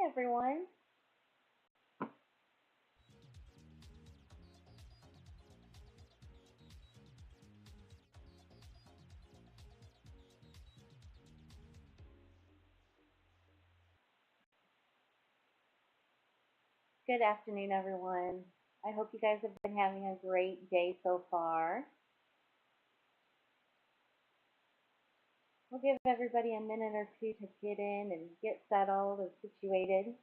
everyone. Good afternoon, everyone. I hope you guys have been having a great day so far. We'll give everybody a minute or two to get in and get settled and situated.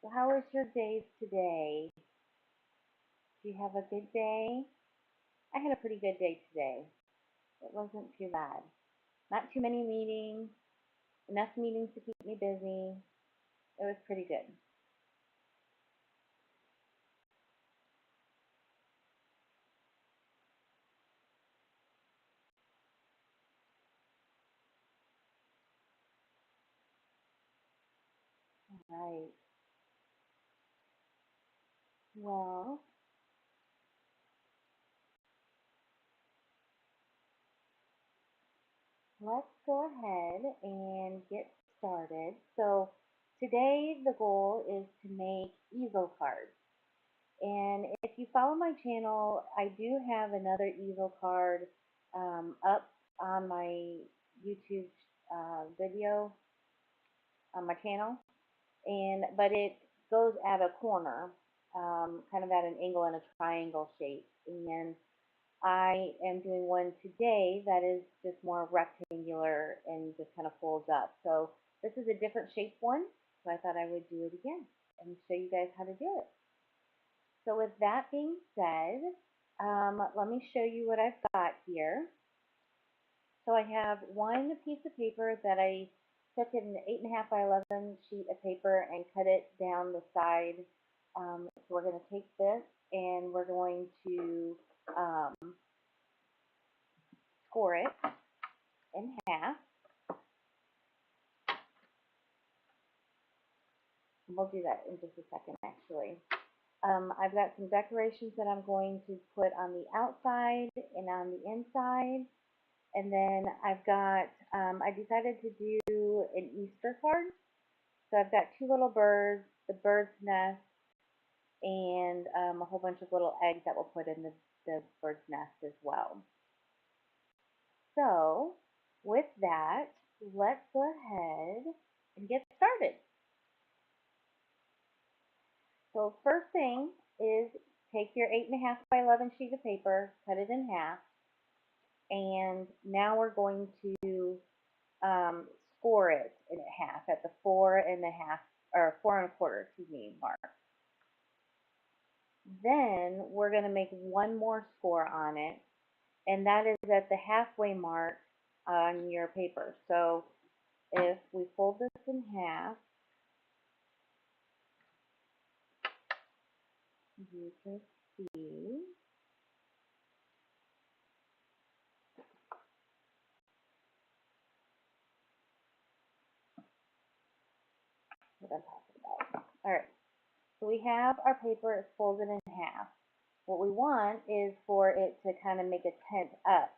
So how was your days today? Do you have a good day? I had a pretty good day today. It wasn't too bad. Not too many meetings, enough meetings to keep me busy. It was pretty good. All right. Well, let's go ahead and get started. So today the goal is to make easel cards. And if you follow my channel, I do have another easel card up on my YouTube video on my channel, but it goes at a corner, kind of at an angle in a triangle shape. And I am doing one today that is just more rectangular and just kind of folds up. So this is a different shape one, so I thought I would do it again and show you guys how to do it. So with that being said, let me show you what I've got here. So I have one piece of paper that I took an 8.5 by 11 sheet of paper and cut it down the side. So we're going to take this and we're going to score it in half. We'll do that in just a second, actually. I've got some decorations that I'm going to put on the outside and on the inside. And then I've got, I decided to do an Easter card. So I've got two little birds, the bird's nest, and a whole bunch of little eggs that we'll put in the bird's nest as well. So with that, let's go ahead and get started. So first thing is take your 8.5 by 11 sheet of paper, cut it in half, and now we're going to score it in half at the 4.5 or 4.25, excuse me, mark. Then we're going to make one more score on it, and that is at the halfway mark on your paper. So if we fold this in half, you can see what I'm talking about. All right, so we have our paper, it's folded in half. What we want is for it to kind of make a tent up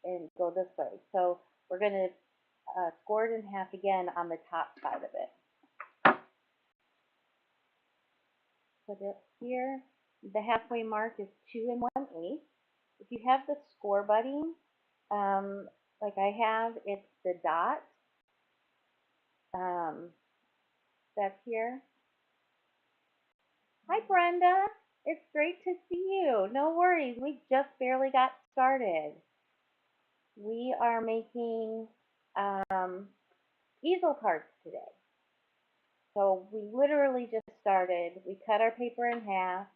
and go this way. So we're going to score it in half again on the top side of it. Put it here. The halfway mark is 2 1/8. If you have the score buddy, like I have, it's the dot that's here. Hi, Brenda. It's great to see you. No worries. We just barely got started. We are making easel cards today. So we literally just started. We cut our paper in half.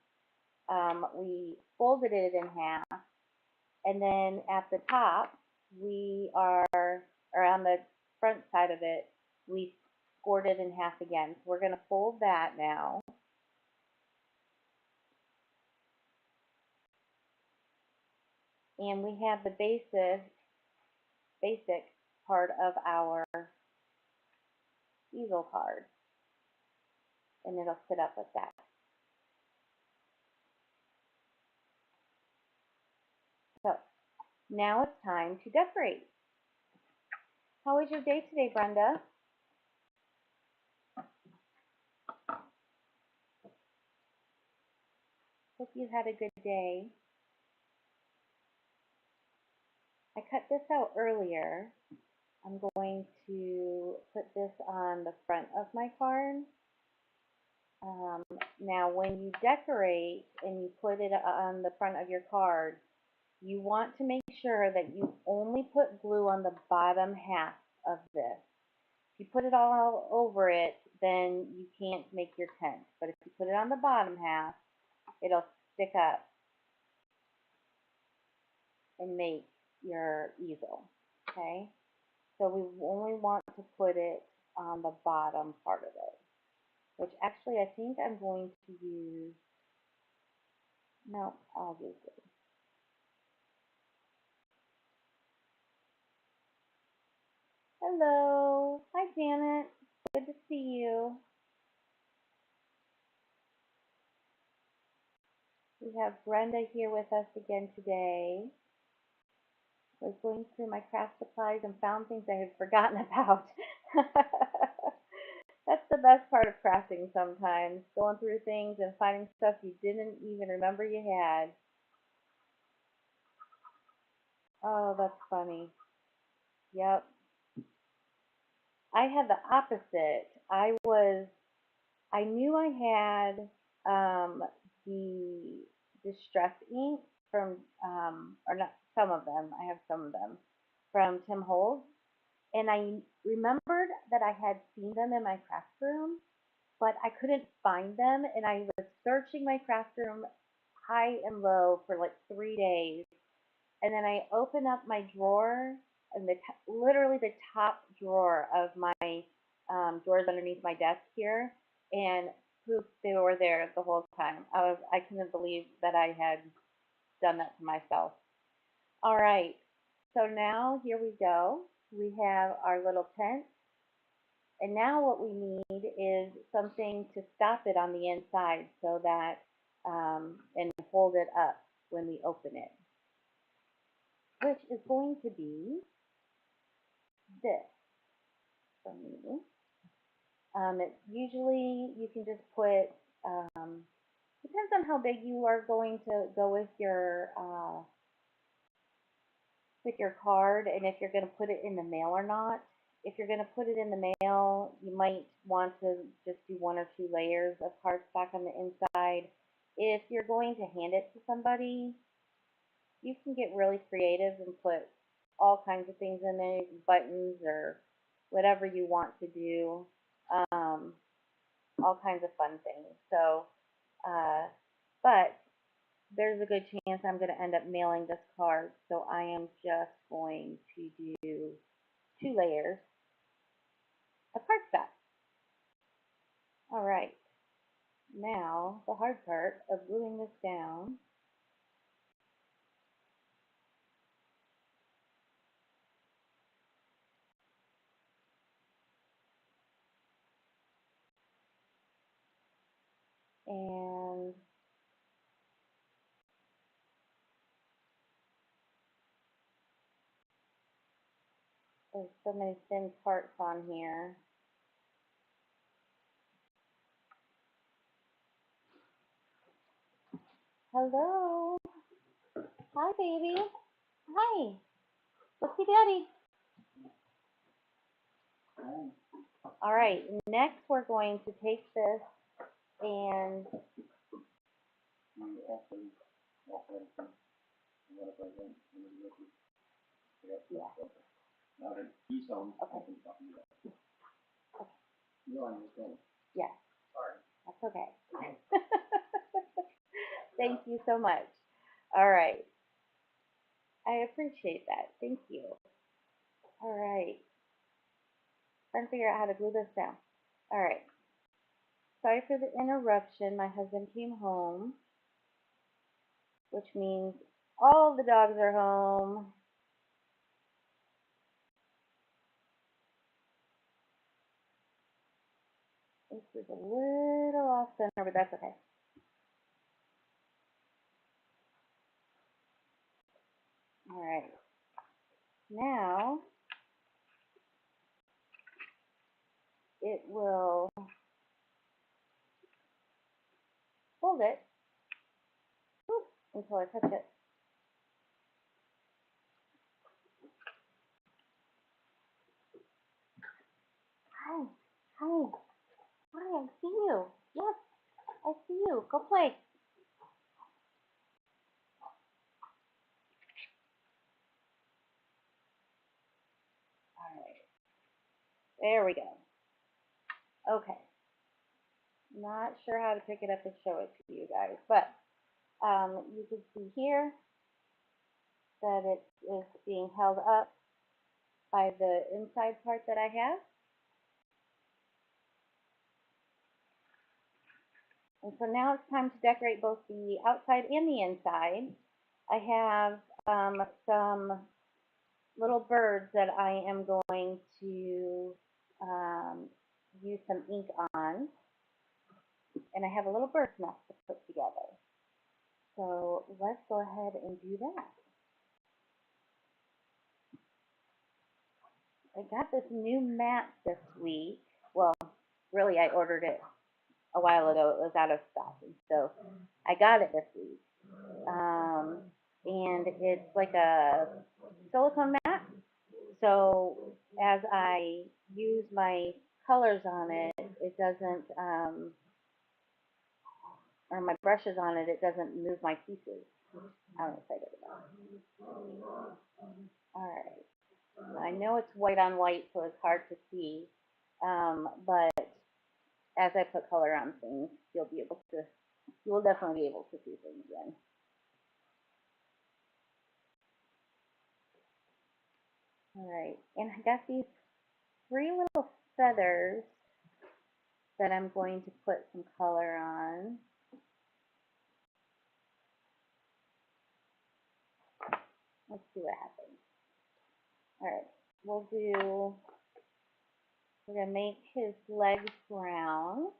We folded it in half. And then at the top, or on the front side of it, we scored it in half again. So we're going to fold that now. And we have the basic part of our easel card. And it'll sit up like that. Now it's time to decorate. How was your day today, Brenda? Hope you had a good day. I cut this out earlier. I'm going to put this on the front of my card. Now, when you decorate and you put it on the front of your card, you want to make sure that you only put glue on the bottom half of this. If you put it all over it, then you can't make your tent. But if you put it on the bottom half, it'll stick up and make your easel. Okay? So we only want to put it on the bottom part of it. Which actually I think I'm going to use, no, I'll use it. Hello. Hi, Janet. Good to see you. We have Brenda here with us again today. I was going through my craft supplies and found things I had forgotten about. That's the best part of crafting sometimes, going through things and finding stuff you didn't even remember you had. Oh, that's funny. Yep. I had the opposite. I knew I had the distress ink from, or not some of them, I have some of them, from Tim Holtz. And I remembered that I had seen them in my craft room, but I couldn't find them. And I was searching my craft room high and low for like 3 days. And then I opened up my drawer, and literally the top drawer of my drawers underneath my desk here, and poof, they were there the whole time. I couldn't believe that I had done that to myself. All right, so now here we go. We have our little tent, and now what we need is something to stop it on the inside so that and hold it up when we open it, which is going to be this for me. It's usually you can just put, depends on how big you are going to go with your card and if you're going to put it in the mail or not. If you're going to put it in the mail, you might want to just do 1 or 2 layers of cardstock on the inside. If you're going to hand it to somebody, you can get really creative and put all kinds of things in there, buttons or whatever you want to do, all kinds of fun things. So, but there's a good chance I'm going to end up mailing this card, so I am just going to do 2 layers of cardstock. All right, now the hard part of gluing this down. And there's so many thin parts on here. Hello. Hi, baby. Hi. Let's see daddy. All right, next we're going to take this and yeah. Okay. Yes. That's okay. Thank you so much. All right. I appreciate that. Thank you. All right. Trying to figure out how to glue this down. All right. Sorry for the interruption. My husband came home, which means all the dogs are home. This is a little off center, but that's okay. All right. Now it will hold it until I touch it. Hi, hi, hi, I see you. Yes, I see you. Go play. All right, there we go. Okay, not sure how to pick it up and show it to you guys, but you can see here that it is being held up by the inside part that I have. And so now it's time to decorate both the outside and the inside. I have some little birds that I am going to use some ink on. And I have a little bird's nest to put together. So let's go ahead and do that. I got this new mat this week. Well, really I ordered it a while ago. It was out of stock. And so I got it this week. And it's like a silicone mat. So as I use my colors on it, it doesn't, or my brushes on it, it doesn't move my pieces. I'm excited about it. All right. I know it's white on white, so it's hard to see. But as I put color on things, you will definitely be able to see things then. All right. And I got these 3 little feathers that I'm going to put some color on. Let's see what happens. All right. We're going to make his legs brown.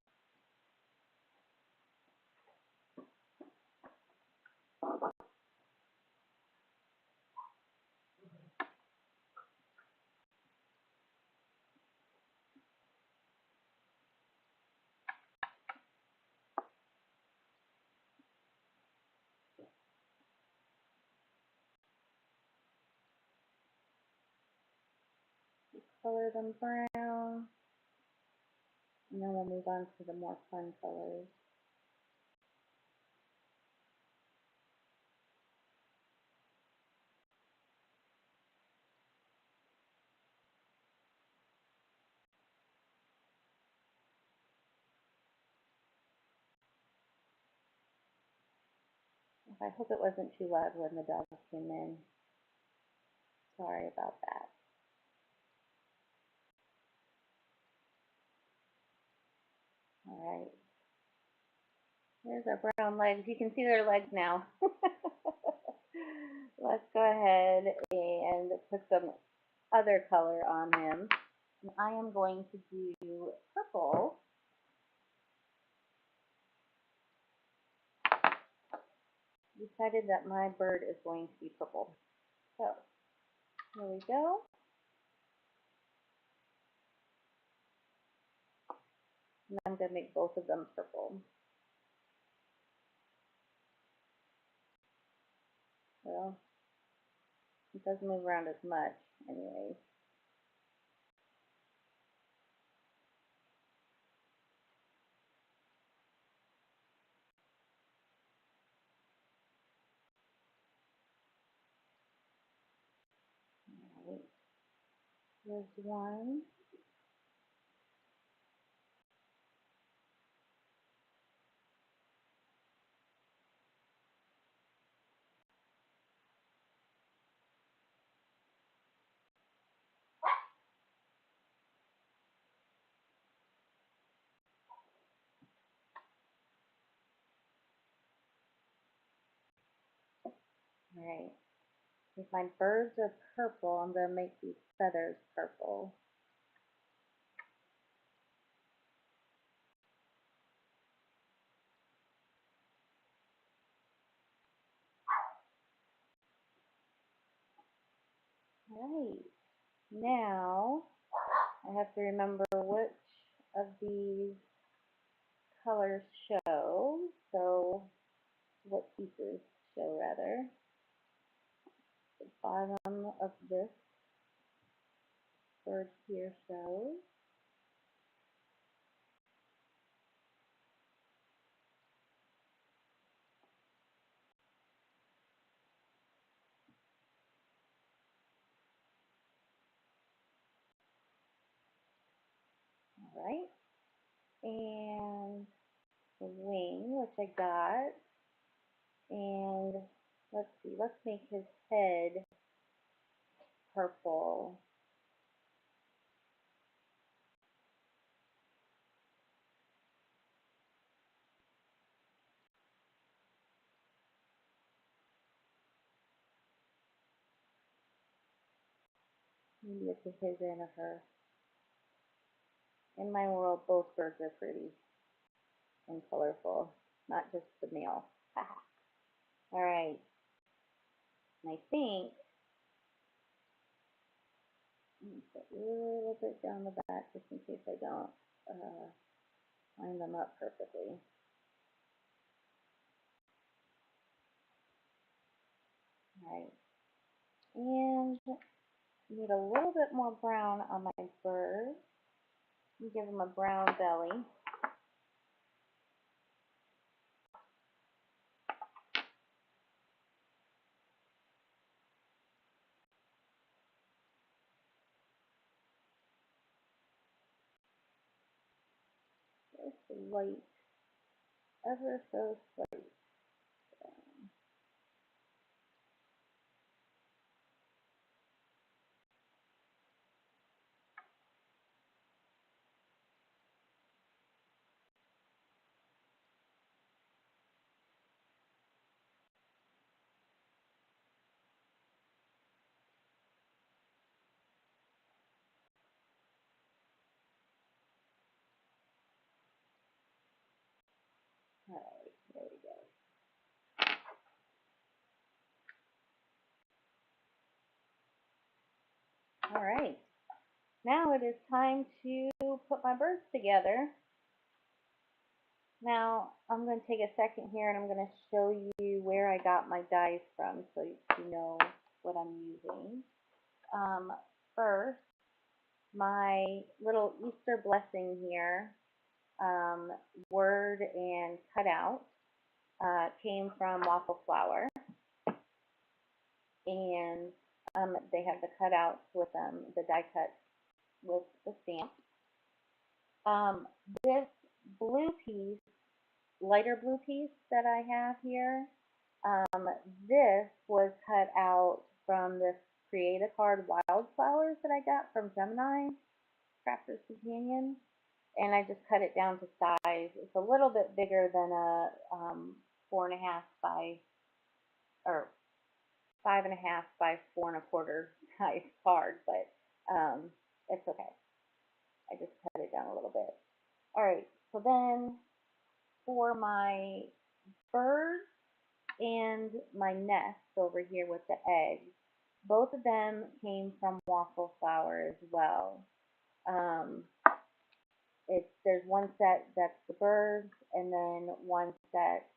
Color them brown. And then we'll move on to the more fun colors. I hope it wasn't too loud when the dogs came in. Sorry about that. All right. There's our brown legs. You can see their legs now. Let's go ahead and put some other color on him. And I am going to do purple. Decided that my bird is going to be purple. So here we go. And I'm going to make both of them purple. Well, it doesn't move around as much anyway. All right. Here's one. All right. If my birds are purple, I'm going to make these feathers purple. Alright, now I have to remember which of these colors show, so what pieces show rather. The bottom of this bird here shows. Alright, and the wing, which I got, and let's see, let's make his head purple. Maybe it's a his and a her. In my world, both birds are pretty and colorful, not just the male. Alright, and I think I'm going to put a little bit down the back just in case I don't line them up perfectly. Alright, and need a little bit more brown on my bird. Give him a brown belly. Just light, ever so slight. Alright, there we go. Alright, now it is time to put my birds together. Now, I'm going to take a second here and I'm going to show you where I got my dies from so you know what I'm using. First, my little Easter blessing here, word and cutout, came from waffle flour. And they have the cutouts with the die cuts with the stamp. This blue piece, lighter blue piece that I have here, this was cut out from this Create a Card Wildflowers that I got from Gemini, Crafter's Companion, and I just cut it down to size. It's a little bit bigger than a 4.5 by, or 5.5 by 4.25 size card, but it's okay. I just cut it down a little bit. Alright, so then for my birds and my nest over here with the eggs, both of them came from waffle flour as well. There's one set that's the birds, and then one set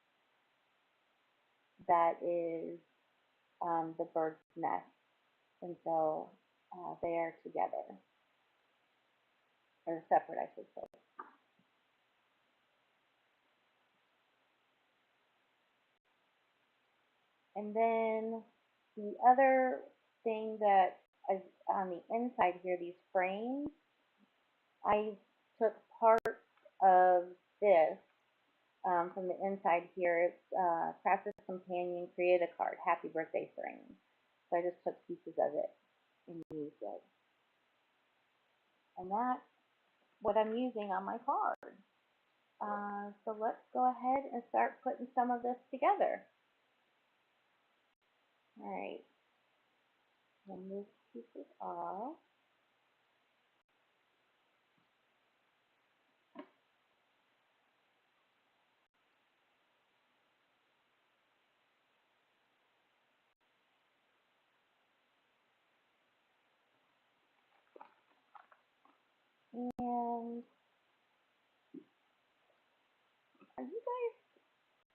that is the bird's nest. And so they are together, or separate, I should say. And then the other thing that is on the inside here, these frames, I took parts of this from the inside here. It's Crafter's Companion Create a Card, Happy Birthday frame. So I just took pieces of it and used it. And that's what I'm using on my card. So let's go ahead and start putting some of this together. Alright, move pieces off. And are you guys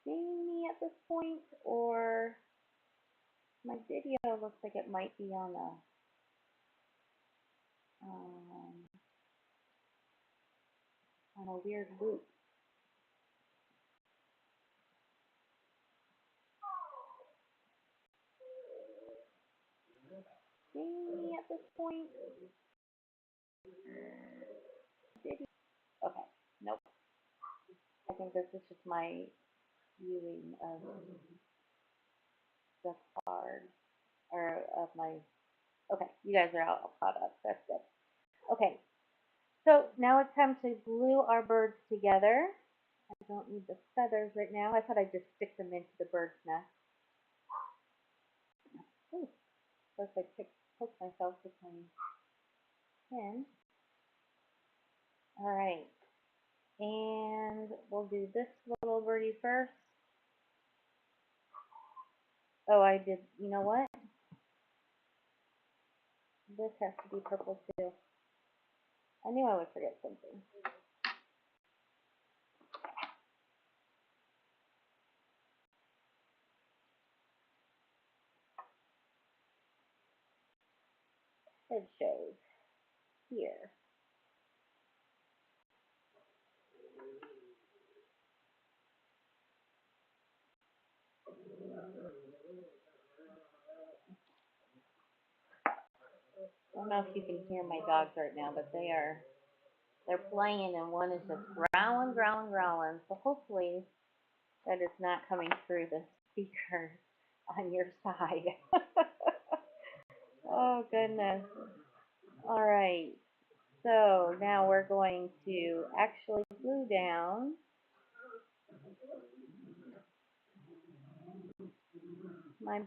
seeing me at this point, or my video looks like it might be um, on a weird loop? Seeing me at this point? Video. Okay, nope. I think this is just my viewing of the card, or of my, okay, you guys are all caught up. That's good. Okay, so now it's time to glue our birds together. I don't need the feathers right now. I thought I'd just stick them into the bird's nest. Ooh, first I poked myself with my pin. All right, and we'll do this little birdie first. Oh, I did, you know what? This has to be purple too. I knew I would forget something. It shows here. I don't know if you can hear my dogs right now, but they're playing, and one is just growling, growling, growling. So hopefully that is not coming through the speaker on your side. Oh goodness. All right. So now we're going to actually glue down my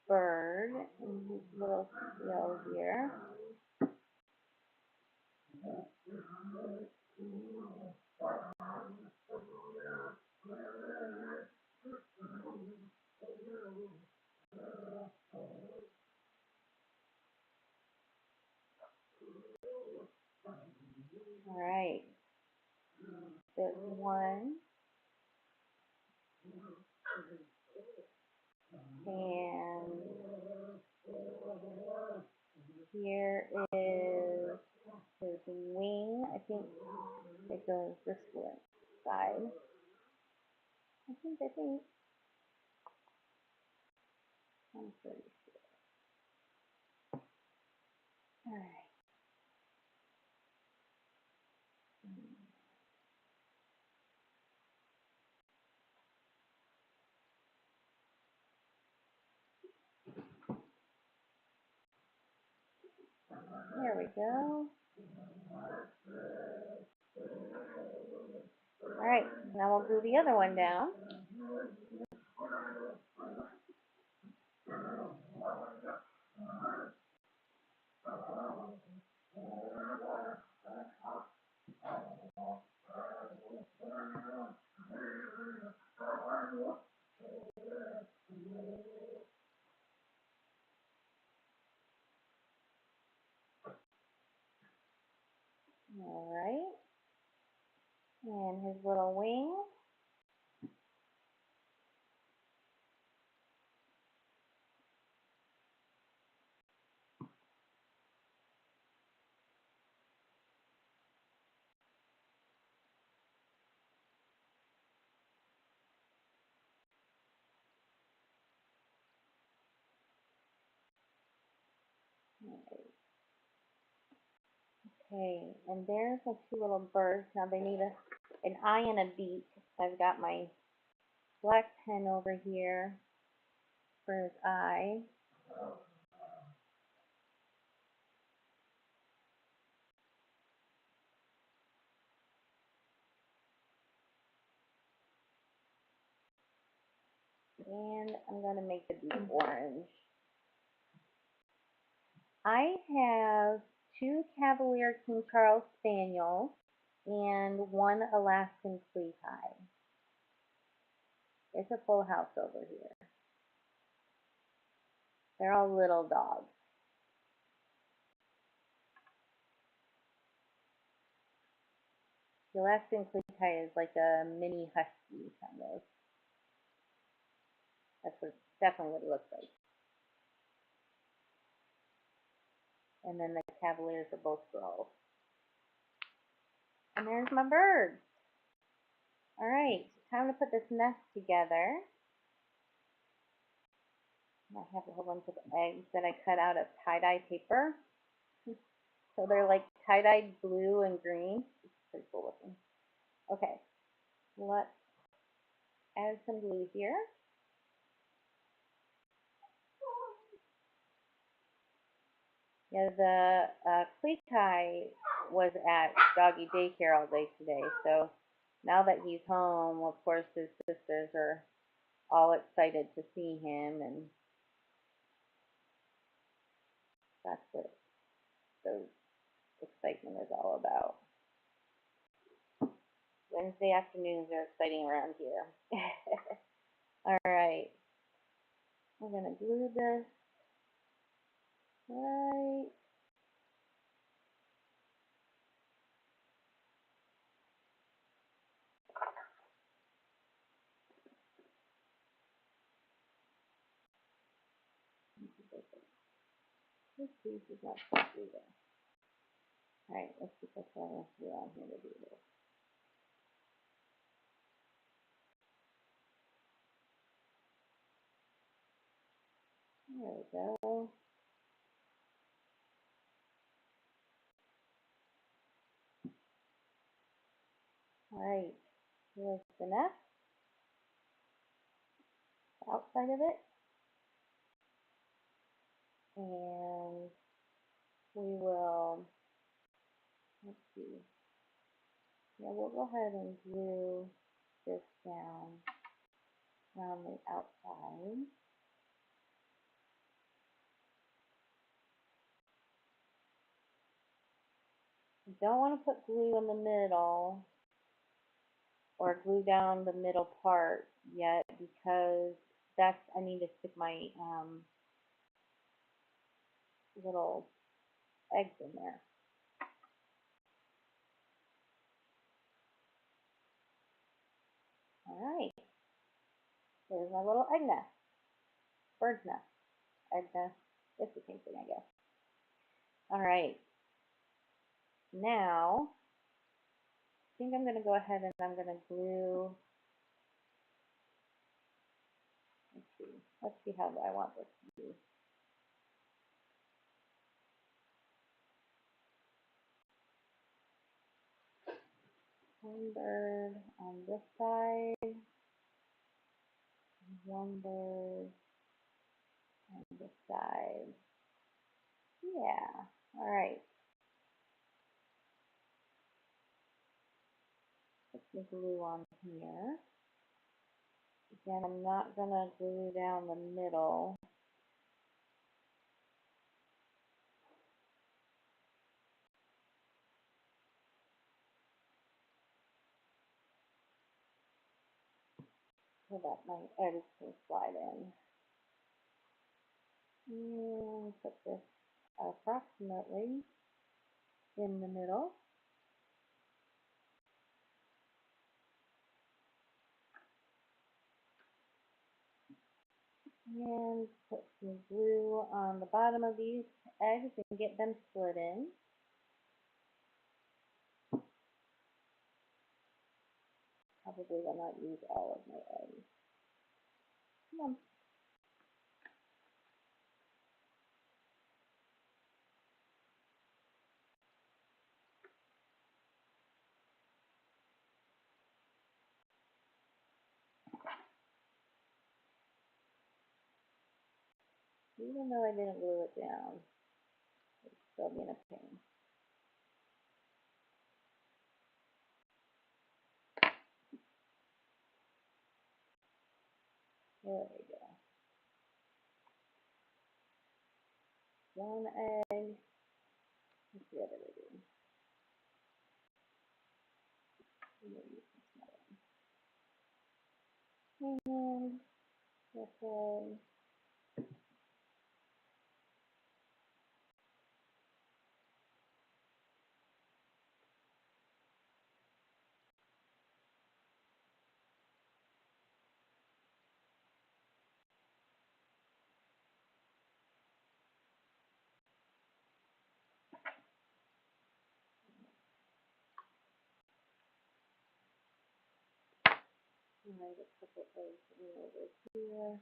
bird in his little shell here. All right. There's one. And here is his wing. I think it goes this way side. I think. I'm pretty sure. All right. There we go. All right. Now we'll glue the other one down. All right. And his little wing. Okay, and there's the two little birds. Now they need an eye and a beak. So I've got my black pen over here for his eye. And I'm going to make the beak orange. I have two Cavalier King Charles Spaniels and one Alaskan Flea Tie. It's a full house over here. They're all little dogs. The Alaskan clay tie is like a mini husky kind of. Definitely what it looks like. And then the Cavaliers are both girls. And there's my bird. All right, time to put this nest together. I have a whole bunch of eggs that I cut out of tie-dye paper. So they're like tie-dyed blue and green. It's pretty cool looking. Okay, let's add some glue here. Yeah, the clay tie was at doggy daycare all day today, so now that he's home, of course his sisters are all excited to see him, and that's what the excitement is all about. Wednesday afternoons are exciting around here. All right, we're gonna glue this right. This piece is not supposed to be there. All right, let's see if I can do on here to do this. There we go. All right, here's the nest, the outside of it, and we will, let's see, yeah, we'll go ahead and glue this down around the outside. You don't want to put glue in the middle or glue down the middle part yet, because I need to stick my little eggs in there. All right, there's my little egg nest, bird's nest, egg nest. It's the same thing, I guess. All right, now I think I'm going to go ahead and I'm going to glue. Let's see how I want this to be. One bird on this side, one bird on this side. Yeah, all right. Put the glue on here. Again, I'm not going to glue down the middle. So that my eggs can slide in. And put this approximately in the middle. And put some glue on the bottom of these eggs and get them slid in. Probably will not use all of my eggs. Come on. Even though I didn't glue it down, it's still being a pain. There we go. One egg. What's the other way doing? And this way. Alright, a couple eggs over here.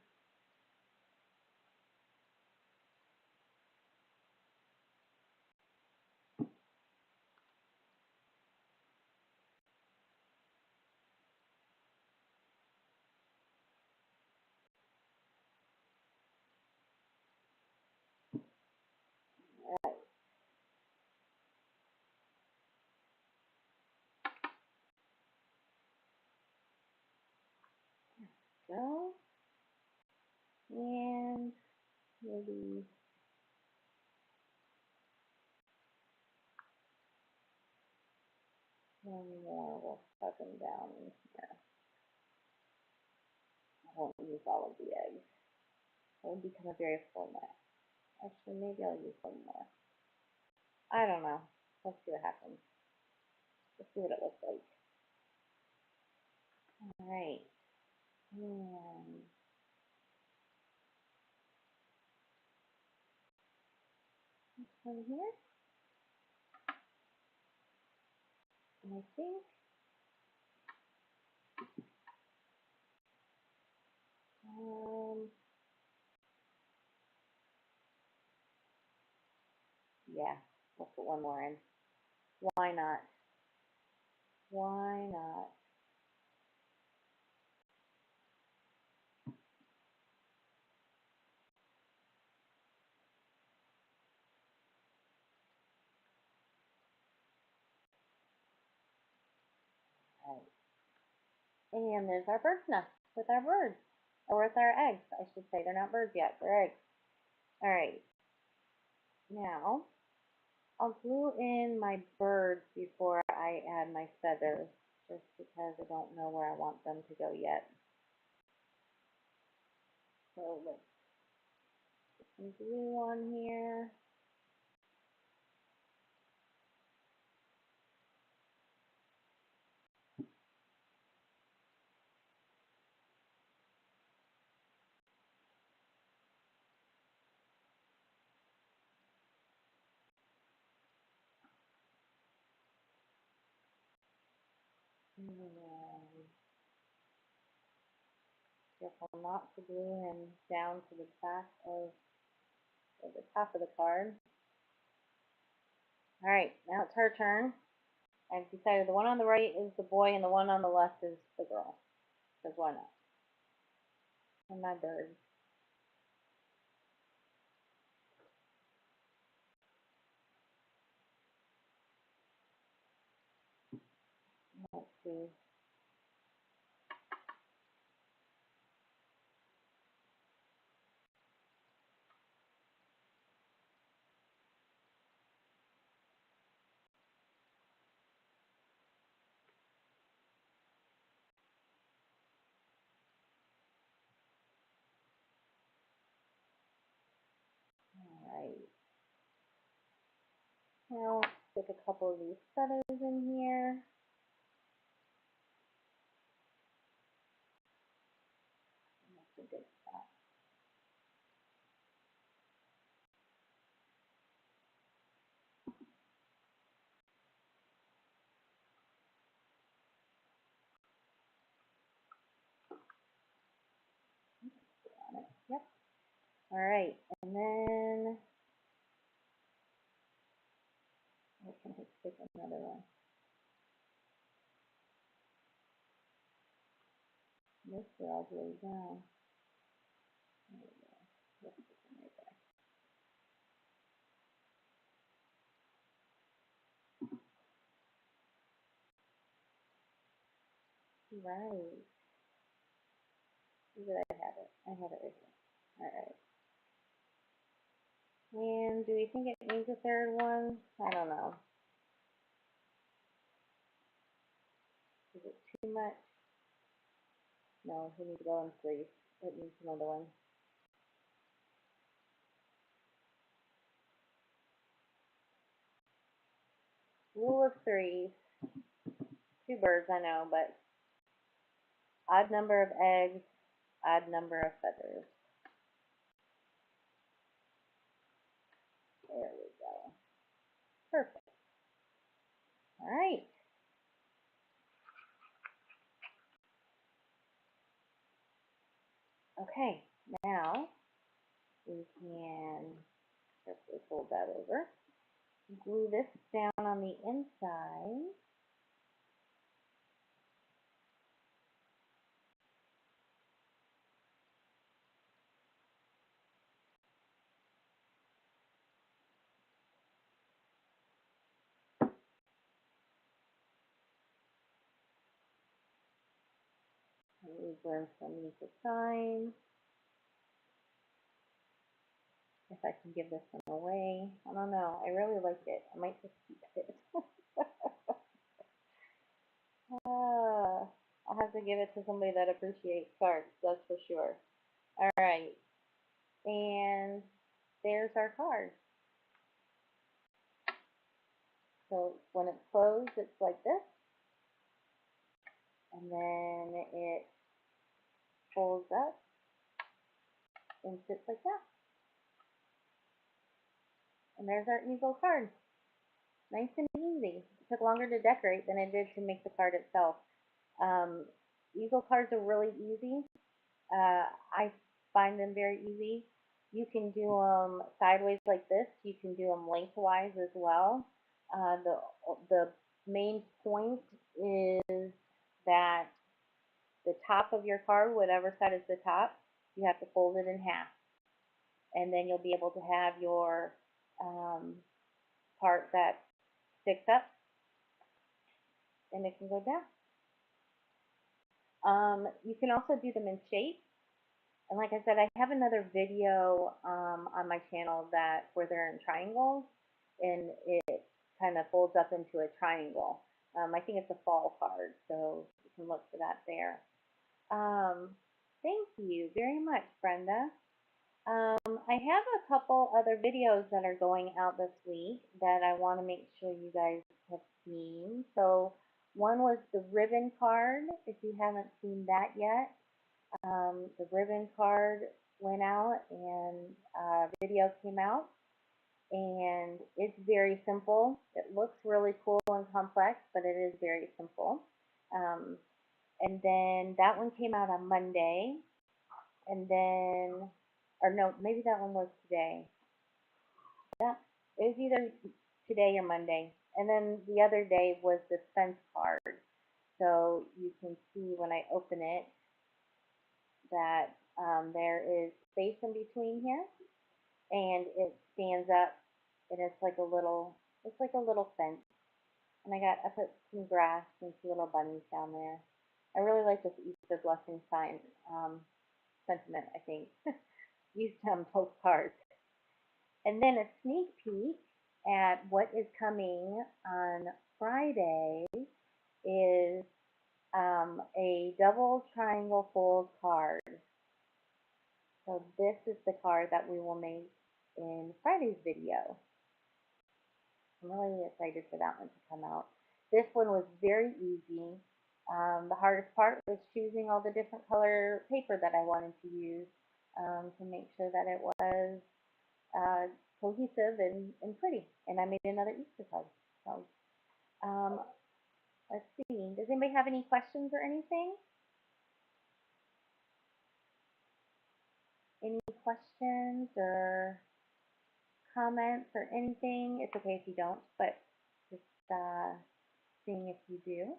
Alright. Go. And maybe one more. We'll tuck them down in here. I won't use all of the eggs. It would become a very full net. Actually, maybe I'll use one more. I don't know. Let's see what happens. Let's see what it looks like. Alright. And this one here. And I think yeah, we'll put one more in. Why not? Why not? Right. And there's our bird's nest with our birds. Or with our eggs, I should say. They're not birds yet, they're eggs. Alright. Now, I'll glue in my birds before I add my feathers, just because I don't know where I want them to go yet. So let's put some glue on here. And careful not to glue him down to the back of the top of the card. Alright, now it's her turn. I've decided the one on the right is the boy and the one on the left is the girl. Because why not? And my bird. Let's see. Alright. Now let's stick a couple of these feathers in here. That's a good spot. On it. Yep. Alright, and then I can stick another one. This are all glued down. There we go. Let's stick them right there. Right. Where did I have it? I have it right here. Alright. And do we think it needs a third one? I don't know. Is it too much? No, we need to go in three. It needs another one. Rule of threes. Two birds, I know, but odd number of eggs, odd number of feathers. There we go. Perfect. All right. Okay, now we can carefully fold that over. Glue this down on the inside. Leave room for me to sign. If I can give this one away. I don't know. I really like it. I might just keep it. I'll have to give it to somebody that appreciates cards, that's for sure. All right. And there's our card. So when it's closed, it's like this. And then it folds up and sits like that. And there's our Easel card. Nice and easy. It took longer to decorate than it did to make the card itself. Um, Easel cards are really easy. I find them very easy. You can do them sideways like this. You can do them lengthwise as well. The main point is that the top of your card, whatever side is the top, you have to fold it in half, and then you'll be able to have your um, part that sticks up, and it can go down. You can also do them in shape. And like I said, I have another video on my channel that where they're in triangles, and it kind of folds up into a triangle. I think it's a fall card, so you can look for that there. Thank you very much, Brenda. I have a couple other videos that are going out this week that I want to make sure you guys have seen. So one was the ribbon card, if you haven't seen that yet. The ribbon card went out and a video came out, and it's very simple. It looks really cool and complex, but it is very simple. Um, and then that one came out on Monday, and then, or no, maybe that one was today. Yeah, it was either today or Monday. And then the other day was the fence card. So you can see when I open it that there is space in between here, and it stands up, and it's like a little fence. And I put some grass and some little bunnies down there. I really like this Easter blessing sign sentiment, I think, used on both cards. And then a sneak peek at what is coming on Friday is a double triangle fold card. So this is the card that we will make in Friday's video. I'm really excited for that one to come out. This one was very easy. The hardest part was choosing all the different color paper that I wanted to use to make sure that it was uh, cohesive and pretty. And I made another Easter card. So um, let's see. Does anybody have any questions or anything? Any questions or comments or anything? It's okay if you don't, but just seeing if you do.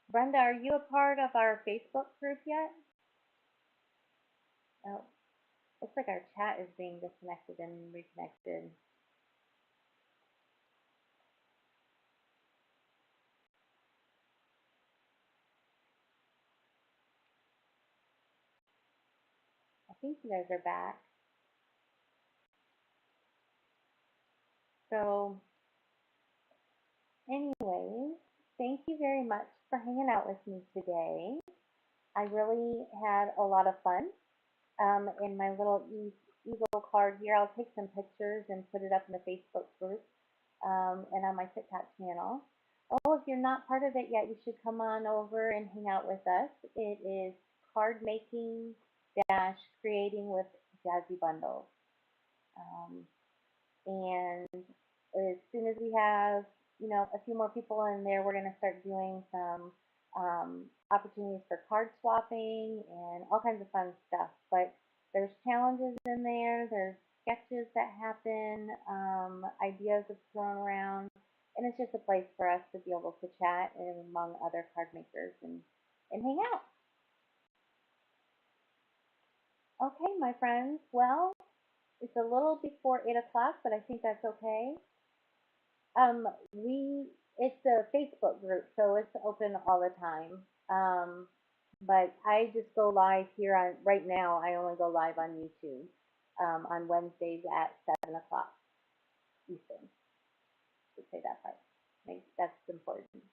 Brenda, are you a part of our Facebook group yet? Oh, looks like our chat is being disconnected and reconnected. I think you guys are back. So, anyways, thank you very much for hanging out with me today. I really had a lot of fun in my little Eagle card here. I'll take some pictures and put it up in the Facebook group and on my TikTok channel. Oh, if you're not part of it yet, you should come on over and hang out with us. It is card making dash creating with Jazzy Bundles. And as soon as we have a few more people in there, we're going to start doing some opportunities for card swapping and all kinds of fun stuff. But there's challenges in there. There's sketches that happen, ideas are thrown around, and it's just a place for us to be able to chat and among other card makers and hang out. Okay, my friends. Well, it's a little before 8 o'clock, but I think that's okay. We it's a Facebook group, so it's open all the time. But I just go live here on right now. I only go live on YouTube on Wednesdays at 7 o'clock Eastern. To say that part, I think that's important.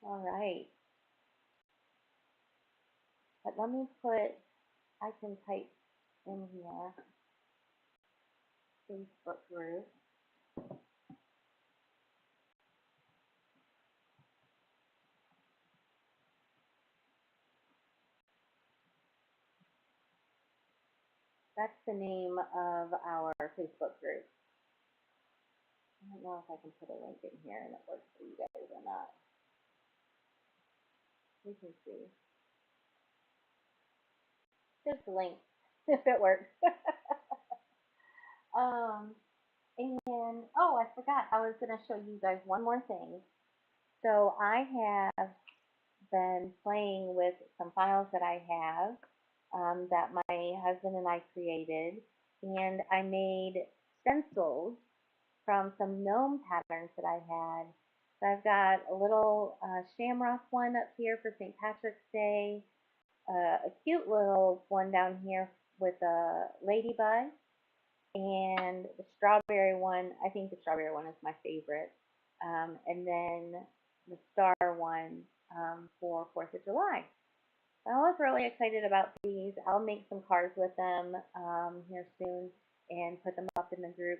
All right, but let me put. I can type in here Facebook group. That's the name of our Facebook group. I don't know if I can put a link in here and it works for you guys or not. We can see. Just link if it works. um, and oh, I forgot. I was gonna show you guys one more thing. So I have been playing with some files that I have that my husband and I created, and I made stencils from some gnome patterns that I had. So I've got a little shamrock one up here for St. Patrick's Day, a cute little one down here with a ladybug, and the strawberry one. I think the strawberry one is my favorite. And then the star one for 4th of July. So I was really excited about these. I'll make some cards with them here soon and put them up in the group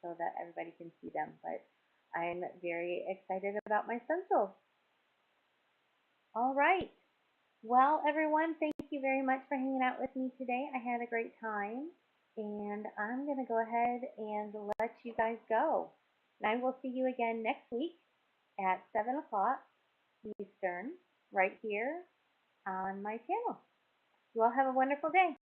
so that everybody can see them. But I'm very excited about my stencils. All right. Well, everyone, thank you very much for hanging out with me today. I had a great time, and I'm going to go ahead and let you guys go. And I will see you again next week at 7 o'clock Eastern, right here on my channel. You all have a wonderful day.